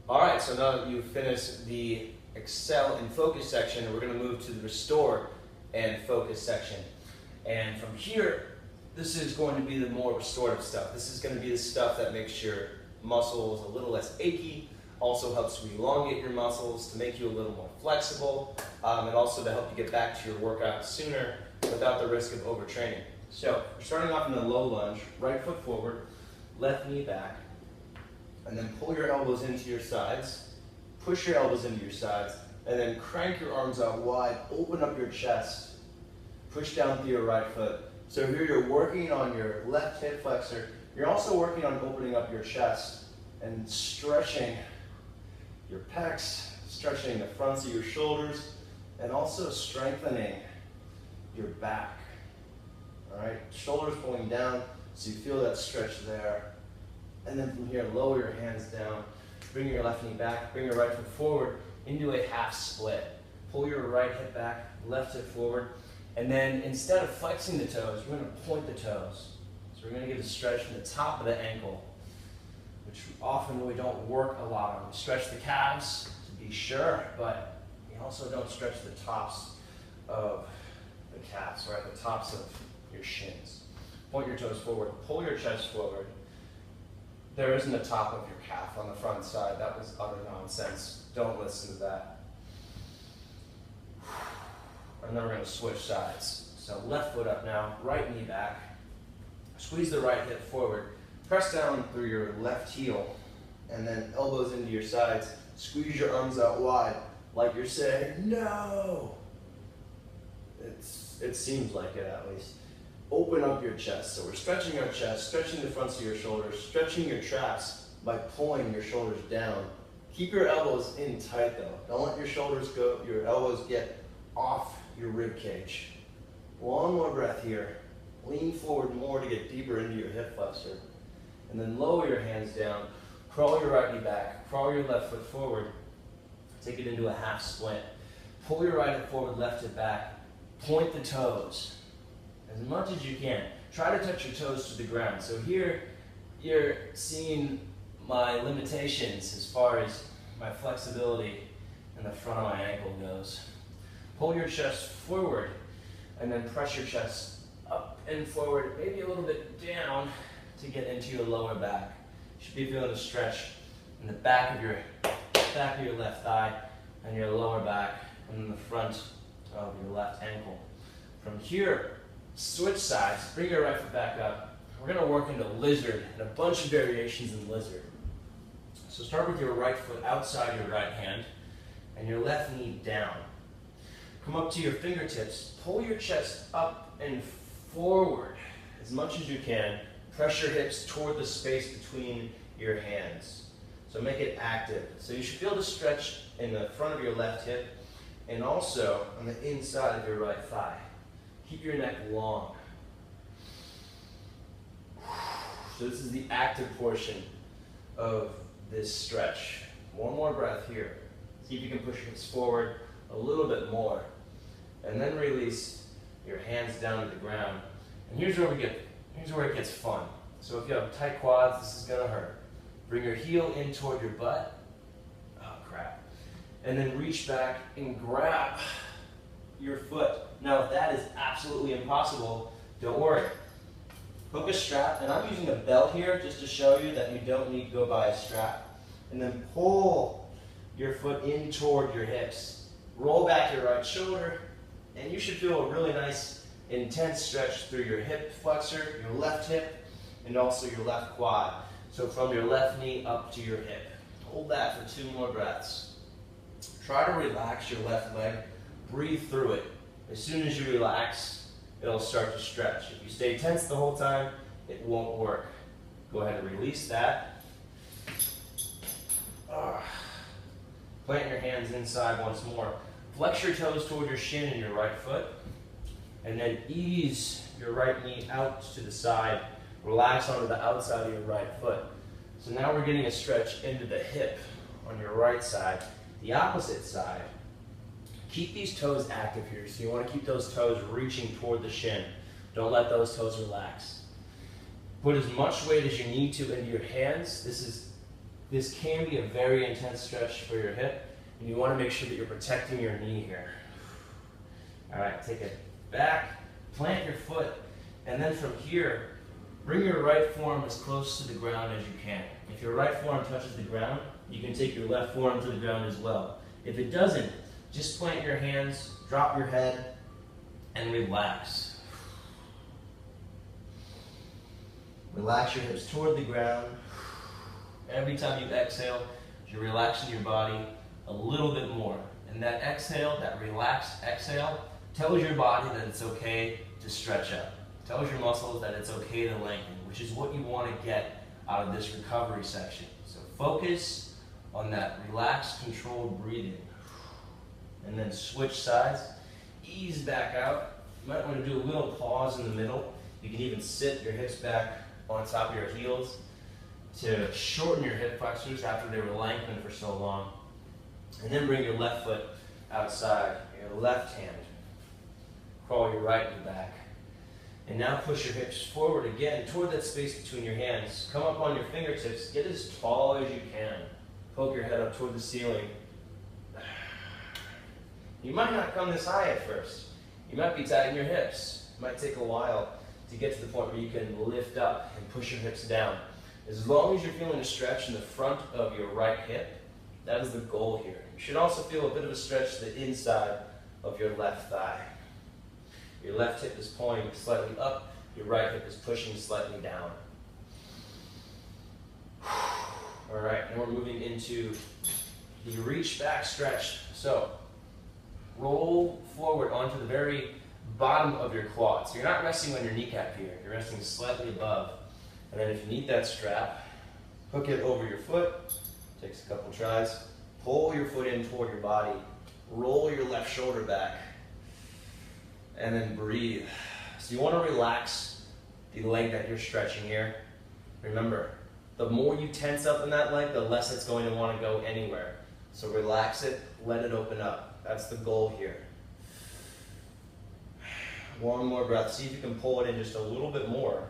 All right, so now that you've finished the excel and focus section, we're going to move to the restore and focus section. And from here, this is going to be the more restorative stuff. This is going to be the stuff that makes your muscles a little less achy, also helps to elongate your muscles, to make you a little more flexible, and also to help you get back to your workout sooner without the risk of overtraining. So, we're starting off in a low lunge, right foot forward, left knee back, and then pull your elbows into your sides, push your elbows into your sides, and then crank your arms out wide, open up your chest, push down through your right foot. So here you're working on your left hip flexor. You're also working on opening up your chest and stretching your pecs, stretching the fronts of your shoulders, and also strengthening your back. All right, shoulders pulling down so you feel that stretch there. And then from here, lower your hands down, bring your left knee back, bring your right foot forward into a half split. Pull your right hip back, left hip forward, and then instead of flexing the toes, we're going to point the toes. So we're going to get a stretch from the top of the ankle, which often we don't work a lot on. We stretch the calves to be sure, but we also don't stretch the tops of the calves, right? The tops of your shins. Point your toes forward, pull your chest forward. There isn't a top of your calf on the front side. That was utter nonsense. Don't listen to that. And then we're going to switch sides. So left foot up now, right knee back. Squeeze the right hip forward. Press down through your left heel, and then elbows into your sides. Squeeze your arms out wide, like you're saying, no! It seems like it at least. Open up your chest. So we're stretching our chest, stretching the fronts of your shoulders, stretching your traps by pulling your shoulders down. Keep your elbows in tight though. Don't let your shoulders go, your elbows get off your rib cage. One more breath here. Lean forward more to get deeper into your hip flexor. And then lower your hands down. Crawl your right knee back. Crawl your left foot forward. Take it into a half splint. Pull your right hip forward, left hip back. Point the toes as much as you can. Try to touch your toes to the ground. So here you're seeing my limitations as far as my flexibility in the front of my ankle goes. Pull your chest forward and then press your chest up and forward, maybe a little bit down to get into your lower back. You should be feeling a stretch in the back of your left thigh and your lower back and in the front of your left ankle. From here, switch sides, bring your right foot back up. We're going to work into lizard and a bunch of variations in lizard. So start with your right foot outside your right hand and your left knee down. Come up to your fingertips, pull your chest up and forward as much as you can. Press your hips toward the space between your hands. So make it active. So you should feel the stretch in the front of your left hip and also on the inside of your right thigh. Keep your neck long. So this is the active portion of this stretch. One more breath here. See if you can push your hips forward a little bit more. And then release your hands down to the ground. And here's where it gets fun. So if you have tight quads, this is gonna hurt. Bring your heel in toward your butt. Oh crap. And then reach back and grab your foot. Now if that is absolutely impossible, don't worry. Hook a strap, and I'm using a belt here just to show you that you don't need to go by a strap. And then pull your foot in toward your hips. Roll back your right shoulder, and you should feel a really nice, intense stretch through your hip flexor, your left hip, and also your left quad. So from your left knee up to your hip. Hold that for 2 more breaths. Try to relax your left leg. Breathe through it. As soon as you relax, it'll start to stretch. If you stay tense the whole time, it won't work. Go ahead and release that. Plant your hands inside once more. Flex your toes toward your shin and your right foot. And then ease your right knee out to the side. Relax onto the outside of your right foot. So now we're getting a stretch into the hip on your right side. The opposite side. Keep these toes active here. So you want to keep those toes reaching toward the shin. Don't let those toes relax. Put as much weight as you need to into your hands. This is This can be a very intense stretch for your hip, and you want to make sure that you're protecting your knee here. All right, take it back, plant your foot, and then from here, bring your right forearm as close to the ground as you can. If your right forearm touches the ground, you can take your left forearm to the ground as well. If it doesn't, just plant your hands, drop your head, and relax. Relax your hips toward the ground. Every time you exhale, you're relaxing your body a little bit more. And that exhale, that relaxed exhale, tells your body that it's okay to stretch up. Tells your muscles that it's okay to lengthen, which is what you want to get out of this recovery section. So focus on that relaxed, controlled breathing. And then switch sides, ease back out. You might want to do a little pause in the middle. You can even sit your hips back on top of your heels to shorten your hip flexors after they were lengthened for so long. And then bring your left foot outside, your left hand. Crawl your right knee back. And now push your hips forward again toward that space between your hands. Come up on your fingertips, get as tall as you can. Poke your head up toward the ceiling. You might not come this high at first. You might be tight in your hips. It might take a while to get to the point where you can lift up and push your hips down. As long as you're feeling a stretch in the front of your right hip, that is the goal here. You should also feel a bit of a stretch to the inside of your left thigh. Your left hip is pulling slightly up, your right hip is pushing slightly down. All right, now we're moving into the reach back stretch. So roll forward onto the very bottom of your quad. So you're not resting on your kneecap here, you're resting slightly above. And then if you need that strap, hook it over your foot. Takes a couple tries. Pull your foot in toward your body. Roll your left shoulder back. And then breathe. So you want to relax the leg that you're stretching here. Remember, the more you tense up in that leg, the less it's going to want to go anywhere. So relax it, let it open up. That's the goal here. One more breath. See if you can pull it in just a little bit more.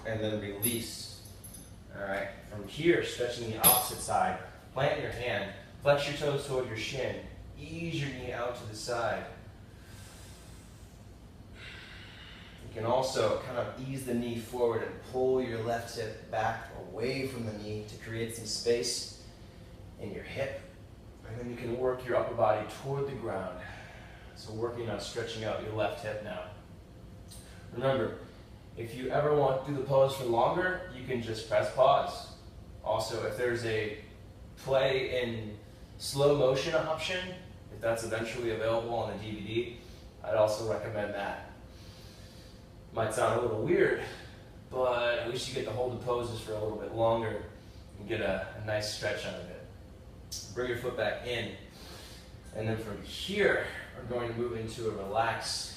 And then release. All right, from here, stretching the opposite side, plant your hand, flex your toes toward your shin, ease your knee out to the side. You can also kind of ease the knee forward and pull your left hip back away from the knee to create some space in your hip. And then you can work your upper body toward the ground. So working on stretching out your left hip now. Remember, if you ever want to do the pose for longer, you can just press pause. Also, if there's a play in slow motion option, if that's eventually available on the DVD, I'd also recommend that. Might sound a little weird, but at least you get to hold the poses for a little bit longer and get a nice stretch out of it. Bring your foot back in, and then from here, we're going to move into a relaxed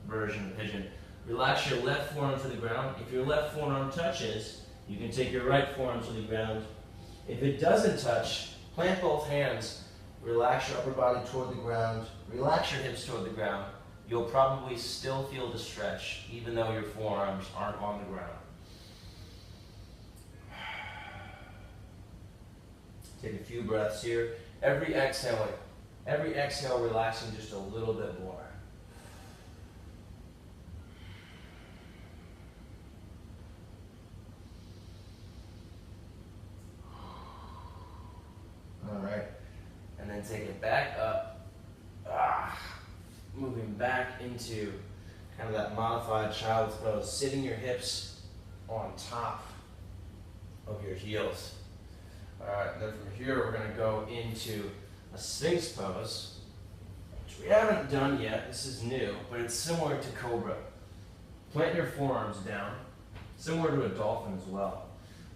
version of pigeon. Relax your left forearm to the ground. If your left forearm touches, you can take your right forearm to the ground. If it doesn't touch, plant both hands. Relax your upper body toward the ground. Relax your hips toward the ground. You'll probably still feel the stretch, even though your forearms aren't on the ground. Take a few breaths here. Every exhale, relaxing just a little bit more. All right, and then take it back up. Moving back into kind of that modified child's pose, sitting your hips on top of your heels. All right, then from here we're going to go into a Sphinx pose, which we haven't done yet. This is new, but it's similar to Cobra. Plant your forearms down, similar to a dolphin as well.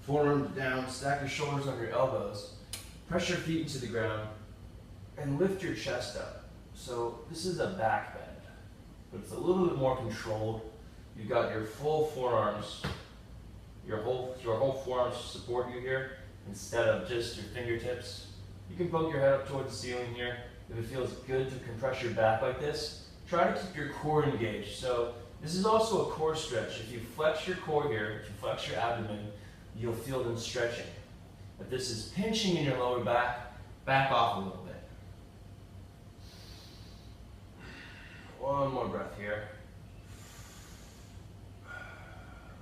Forearms down, stack your shoulders on your elbows, press your feet into the ground, and lift your chest up. So this is a back bend, but it's a little bit more controlled. You've got your full forearms, your whole forearms to support you here instead of just your fingertips. You can poke your head up toward the ceiling here. If it feels good to compress your back like this, try to keep your core engaged. So this is also a core stretch. If you flex your core here, if you flex your abdomen, you'll feel them stretching. If this is pinching in your lower back, back off a little bit. One more breath here.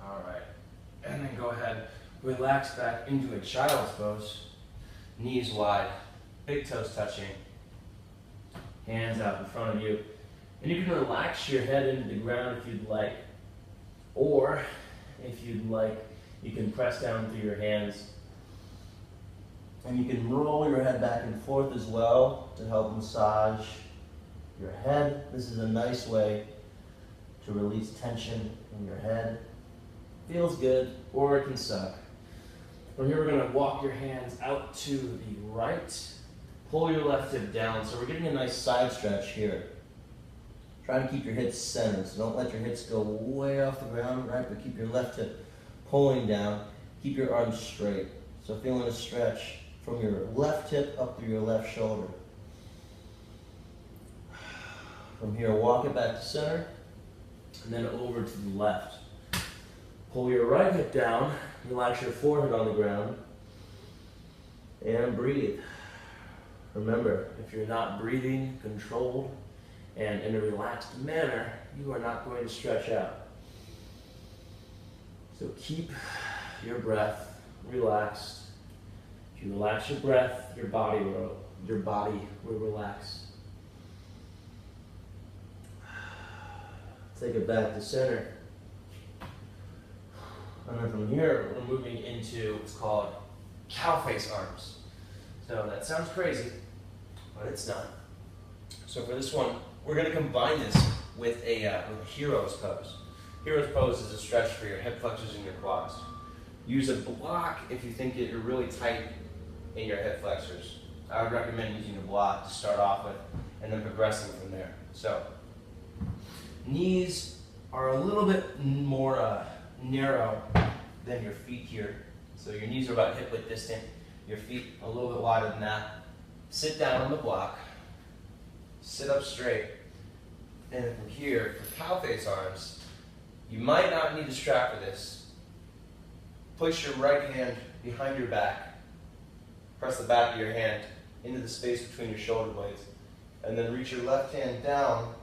All right. And then go ahead, relax back into a child's pose. Knees wide, big toes touching, hands out in front of you. And you can relax your head into the ground if you'd like. Or, if you'd like, you can press down through your hands. And you can roll your head back and forth as well to help massage your head. This is a nice way to release tension in your head. Feels good, or it can suck. From here, we're going to walk your hands out to the right. Pull your left hip down. So we're getting a nice side stretch here. Try to keep your hips centered, so don't let your hips go way off the ground, right? But keep your left hip pulling down. Keep your arms straight. So feeling a stretch from your left hip up through your left shoulder. From here, walk it back to center, and then over to the left. Pull your right hip down, relax your forehead on the ground, and breathe. Remember, if you're not breathing controlled and in a relaxed manner, you are not going to stretch out. So keep your breath relaxed. If you relax your breath, your body will relax. Take it back to center. And then from here, we're moving into what's called cow face arms. So that sounds crazy, but it's not. So for this one, we're going to combine this with a hero's pose. Hero's pose is a stretch for your hip flexors and your quads. Use a block if you think that you're really tight in your hip flexors. I would recommend using a block to start off with and then progressing from there. So knees are a little bit more narrow than your feet here. So your knees are about hip width distant, your feet a little bit wider than that. Sit down on the block, sit up straight, and from here, for cow face arms, you might not need a strap for this. Push your right hand behind your back, press the back of your hand into the space between your shoulder blades, and then reach your left hand down.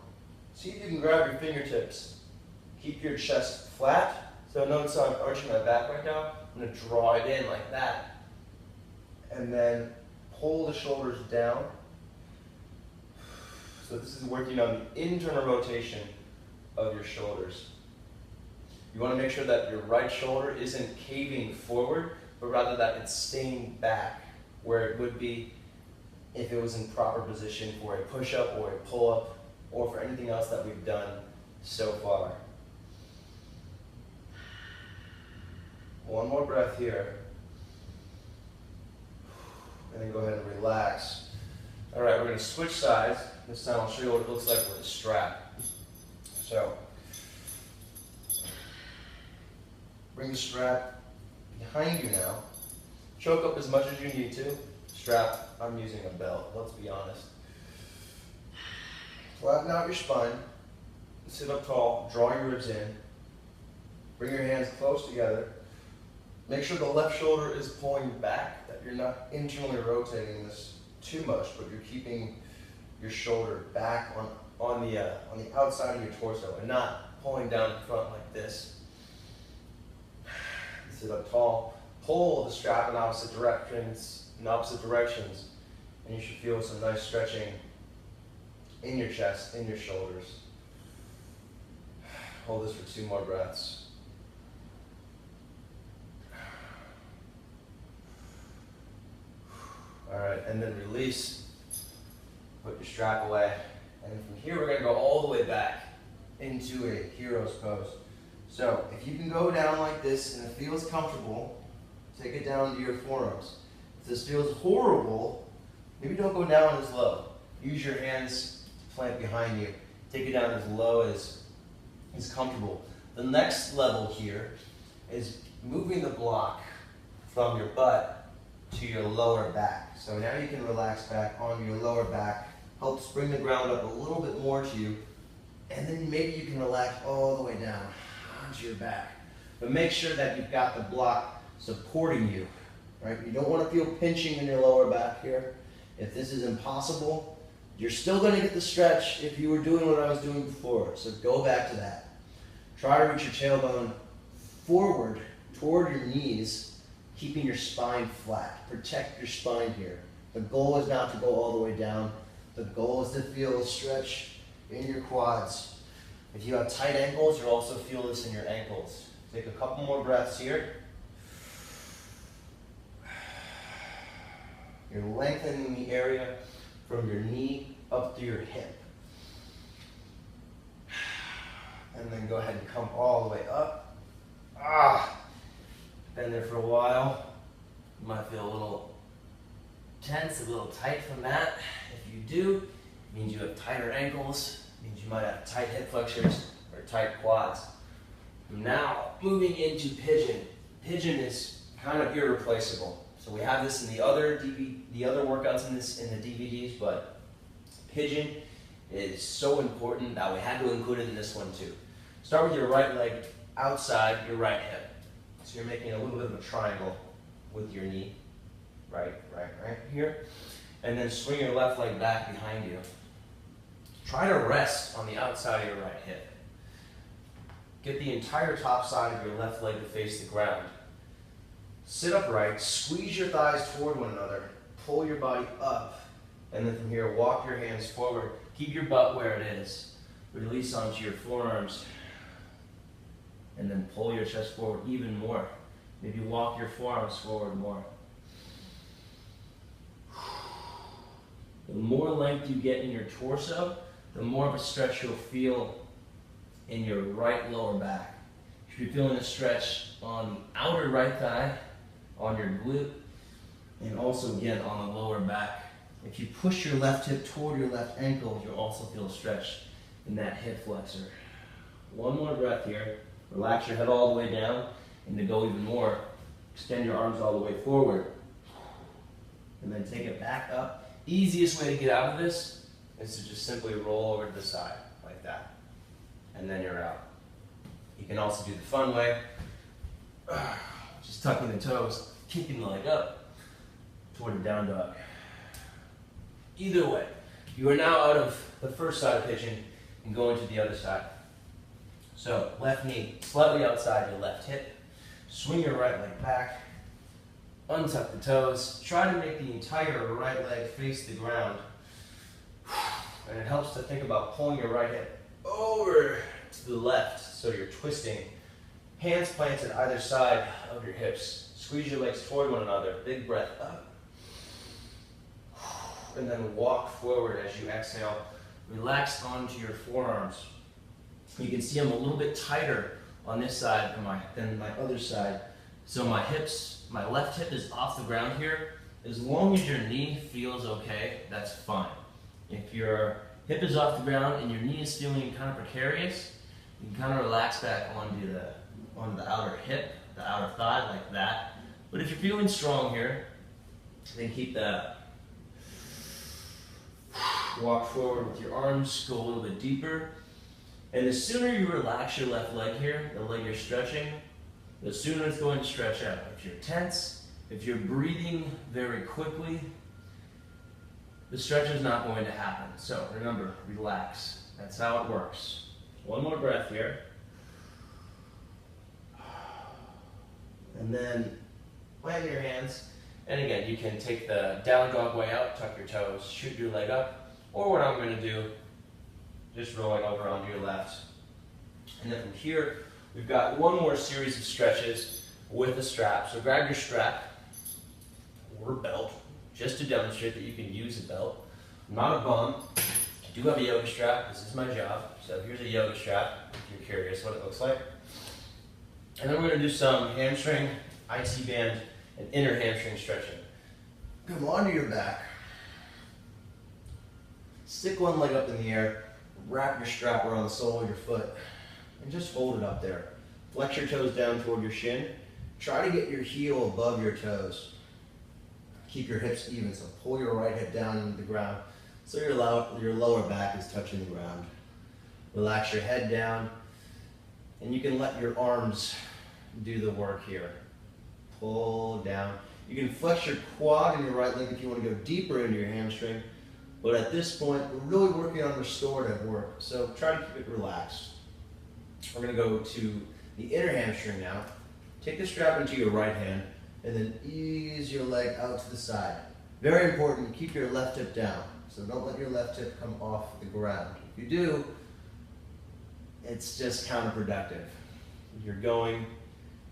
See if you can grab your fingertips. Keep your chest flat. So notice I'm arching my back right now. I'm going to draw it in like that. And then pull the shoulders down. So this is working on the internal rotation of your shoulders. You want to make sure that your right shoulder isn't caving forward, but rather that it's staying back where it would be if it was in proper position for a push-up or a pull-up or for anything else that we've done so far. One more breath here. And then go ahead and relax. All right, we're going to switch sides. This time I'll show you what it looks like with a strap. So, bring the strap behind you now. Choke up as much as you need to. Strap, I'm using a belt, let's be honest. Flatten out your spine. Sit up tall, draw your ribs in. Bring your hands close together. Make sure the left shoulder is pulling back, that you're not internally rotating this too much, but you're keeping your shoulder back on the outside of your torso and not pulling down in front like this. Sit up tall. Pull the strap in opposite directions, and you should feel some nice stretching in your chest, in your shoulders. Hold this for 2 more breaths. All right, and then release. Put your strap away. And from here, we're going to go all the way back into a hero's pose. So if you can go down like this and it feels comfortable, take it down to your forearms. If this feels horrible, maybe don't go down as low. Use your hands to plant behind you. Take it down as low as is comfortable. The next level here is moving the block from your butt to your lower back. So now you can relax back on your lower back, helps bring the ground up a little bit more to you, and then maybe you can relax all the way down onto your back. But make sure that you've got the block supporting you, right? You don't want to feel pinching in your lower back here. If this is impossible, you're still going to get the stretch if you were doing what I was doing before. So go back to that. Try to reach your tailbone forward toward your knees, keeping your spine flat. Protect your spine here. The goal is not to go all the way down. The goal is to feel a stretch in your quads. If you have tight ankles, you'll also feel this in your ankles. Take a couple more breaths here. You're lengthening the area from your knee up to your hip. And then go ahead and come all the way up. Been there for a while. You might feel a little tense, a little tight from that. If you do, it means you have tighter ankles. It means you might have tight hip flexors or tight quads. Now, moving into Pigeon. Pigeon is kind of irreplaceable. So we have this in the other workouts in the DVDs, but Pigeon is so important that we had to include it in this one too. Start with your right leg outside your right hip. So you're making a little bit of a triangle with your knee, right here. And then swing your left leg back behind you. Try to rest on the outside of your right hip. Get the entire top side of your left leg to face the ground. Sit upright, squeeze your thighs toward one another, pull your body up, and then from here, walk your hands forward. Keep your butt where it is. Release onto your forearms, and then pull your chest forward even more. Maybe walk your forearms forward more. The more length you get in your torso, the more of a stretch you'll feel in your right lower back. If you're feeling a stretch on the outer right thigh, on your glute, and also again on the lower back. If you push your left hip toward your left ankle, you'll also feel a stretch in that hip flexor. One more breath here. Relax your head all the way down, and to go even more, extend your arms all the way forward. And then take it back up. Easiest way to get out of this is to just simply roll over to the side, like that. And then you're out. You can also do the fun way, just tucking the toes, kicking the leg up toward a down dog. Either way, you are now out of the first side of Pigeon and going to the other side. So left knee slightly outside your left hip, swing your right leg back, untuck the toes, try to make the entire right leg face the ground. And it helps to think about pulling your right hip over to the left, so you're twisting. Hands planted either side of your hips. Squeeze your legs toward one another. Big breath up. And then walk forward as you exhale. Relax onto your forearms. You can see I'm a little bit tighter on this side than my other side. So my left hip is off the ground here. As long as your knee feels okay, that's fine. If your hip is off the ground and your knee is feeling kind of precarious, you can kind of relax back onto the outer hip, the outer thigh, like that. But if you're feeling strong here, then keep that. Walk forward with your arms, go a little bit deeper. And the sooner you relax your left leg here, the leg you're stretching, the sooner it's going to stretch out. If you're tense, if you're breathing very quickly, the stretch is not going to happen. So remember, relax. That's how it works. One more breath here. And then plant your hands. And again, you can take the down dog way out, tuck your toes, shoot your leg up. Or what I'm going to do, just rolling over onto your left. And then from here, we've got one more series of stretches with a strap. So grab your strap or belt, just to demonstrate that you can use a belt. I'm not a bum. I do have a yoga strap. This is my job. So here's a yoga strap, if you're curious what it looks like. And then we're going to do some hamstring, IT band, and inner hamstring stretching. Come onto your back. Stick one leg up in the air. Wrap your strap around the sole of your foot. And just hold it up there. Flex your toes down toward your shin. Try to get your heel above your toes. Keep your hips even, so pull your right hip down into the ground so your lower back is touching the ground. Relax your head down, and you can let your arms do the work here. pull down. You can flex your quad and your right leg if you want to go deeper into your hamstring. But at this point, we're really working on restorative work. So try to keep it relaxed. We're going to go to the inner hamstring now. Take the strap into your right hand and then ease your leg out to the side. Very important, keep your left hip down. So don't let your left hip come off the ground. If you do, it's just counterproductive. You're going,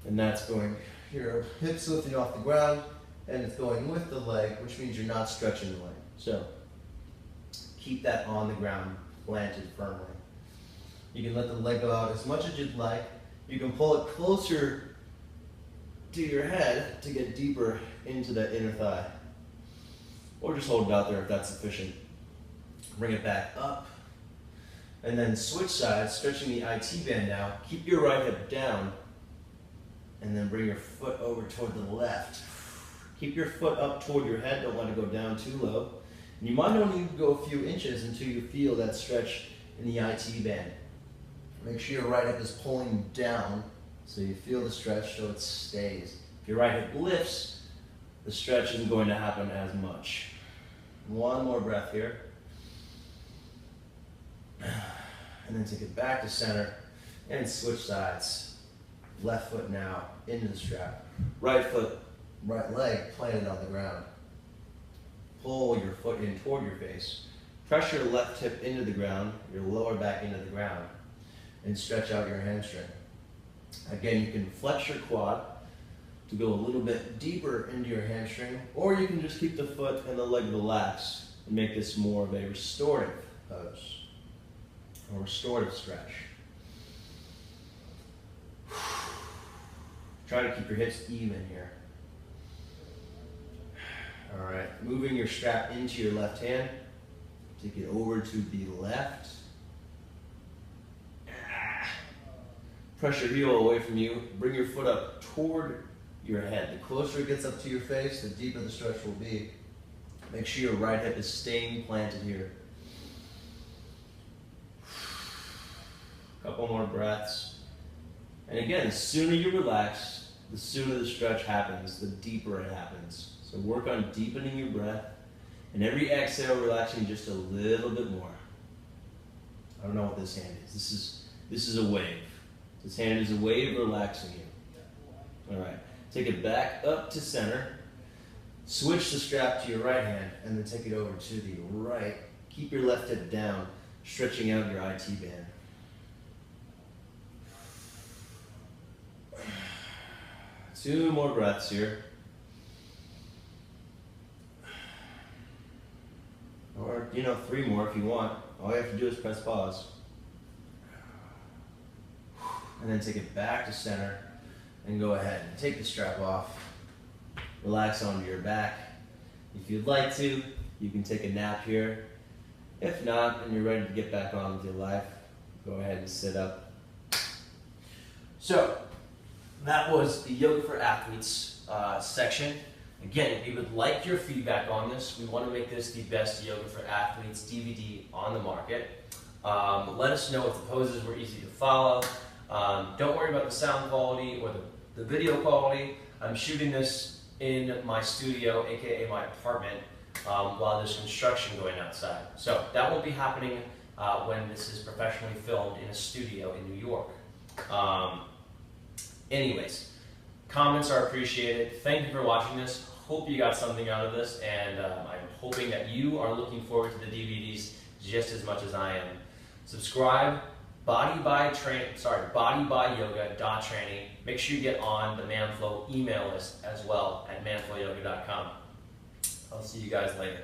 and that's going, your hips lifting off the ground, and it's going with the leg, which means you're not stretching the leg. So keep that on the ground, planted firmly. You can let the leg go out as much as you'd like. You can pull it closer to your head to get deeper into that inner thigh. Or just hold it out there if that's sufficient. Bring it back up. And then switch sides, stretching the IT band now. Keep your right hip down. And then bring your foot over toward the left. Keep your foot up toward your head. Don't let it go down too low. And you might only go a few inches until you feel that stretch in the IT band. Make sure your right hip is pulling down so you feel the stretch so it stays. If your right hip lifts, the stretch isn't going to happen as much. One more breath here. And then take it back to center and switch sides. Left foot now into the strap. Right foot, right leg planted on the ground. Pull your foot in toward your face. Press your left hip into the ground, your lower back into the ground, and stretch out your hamstring. Again, you can flex your quad to go a little bit deeper into your hamstring, or you can just keep the foot and the leg relaxed and make this more of a restorative pose, or restorative stretch. Try to keep your hips even here. All right, moving your strap into your left hand, take it over to the left. Press your heel away from you. Bring your foot up toward your head. The closer it gets up to your face, the deeper the stretch will be. Make sure your right hip is staying planted here. Couple more breaths. And again, the sooner you relax, the sooner the stretch happens, the deeper it happens. So work on deepening your breath. And every exhale, relaxing just a little bit more. I don't know what this hand is. This is a wave. This hand is a wave relaxing you. All right, take it back up to center. Switch the strap to your right hand and then take it over to the right. Keep your left hip down, stretching out your IT band. Two more breaths here. Or, 3 more if you want. All you have to do is press pause. And then take it back to center and go ahead and take the strap off. Relax onto your back. If you'd like to, you can take a nap here. If not, and you're ready to get back on with your life, go ahead and sit up. So, that was the Yoga for Athletes section. Again, we would like your feedback on this. We want to make this the best Yoga for Athletes DVD on the market. Let us know if the poses were easy to follow. Don't worry about the sound quality or the video quality. I'm shooting this in my studio, aka my apartment, while there's construction going outside. So that won't be happening when this is professionally filmed in a studio in New York. Anyways, comments are appreciated. Thank you for watching this. Hope you got something out of this, and I'm hoping that you are looking forward to the DVDs just as much as I am. Subscribe. bodybyyoga.training. Make sure you get on the Manflow email list as well at manflowyoga.com. I'll see you guys later.